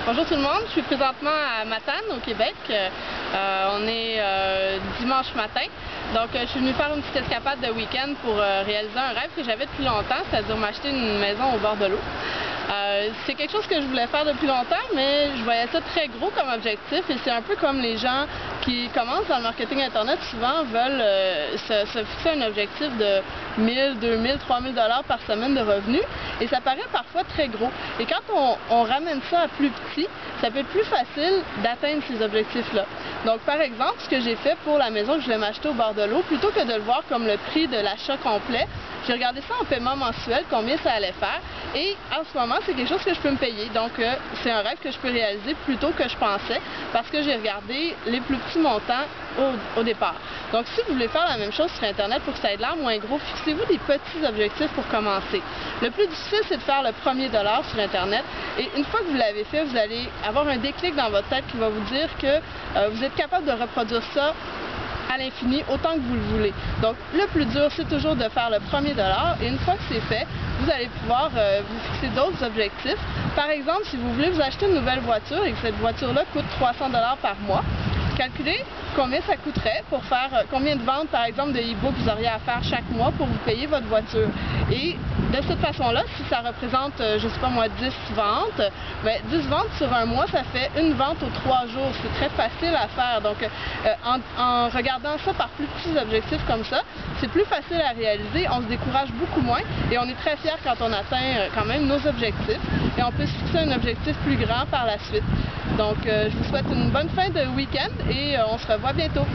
Bonjour tout le monde, je suis présentement à Matane au Québec. On est dimanche matin, donc je suis venue faire une petite escapade de week-end pour réaliser un rêve que j'avais depuis longtemps, c'est-à-dire m'acheter une maison au bord de l'eau. C'est quelque chose que je voulais faire depuis longtemps, mais je voyais ça très gros comme objectif et c'est un peu comme les gens qui commencent dans le marketing Internet souvent veulent se fixer un objectif de 1000, 2000, 3000 $ par semaine de revenus et ça paraît parfois très gros. Et quand on ramène ça à plus petit, ça peut être plus facile d'atteindre ces objectifs-là. Donc par exemple, ce que j'ai fait pour la maison que je voulais m'acheter au bord de l'eau, plutôt que de le voir comme le prix de l'achat complet, j'ai regardé ça en paiement mensuel, combien ça allait faire, et en ce moment, c'est quelque chose que je peux me payer. Donc, c'est un rêve que je peux réaliser plus tôt que je pensais, parce que j'ai regardé les plus petits montants au départ. Donc, si vous voulez faire la même chose sur Internet pour que ça ait l'air moins gros, fixez-vous des petits objectifs pour commencer. Le plus difficile, c'est de faire le premier dollar sur Internet, et une fois que vous l'avez fait, vous allez avoir un déclic dans votre tête qui va vous dire que vous êtes capable de reproduire ça à l'infini, autant que vous le voulez. Donc, le plus dur, c'est toujours de faire le premier dollar, et une fois que c'est fait, vous allez pouvoir vous fixer d'autres objectifs. Par exemple, si vous voulez vous acheter une nouvelle voiture et que cette voiture-là coûte 300 $ par mois, calculez combien ça coûterait pour faire combien de ventes, par exemple, de e-book vous auriez à faire chaque mois pour vous payer votre voiture. Et de cette façon-là, si ça représente, je ne sais pas moi, 10 ventes, bien, 10 ventes sur un mois, ça fait une vente aux 3 jours. C'est très facile à faire. Donc, en regardant ça par plus petits objectifs comme ça, c'est plus facile à réaliser, on se décourage beaucoup moins et on est très fiers quand on atteint quand même nos objectifs et on peut se fixer un objectif plus grand par la suite. Donc, je vous souhaite une bonne fin de week-end et on se revoit bientôt.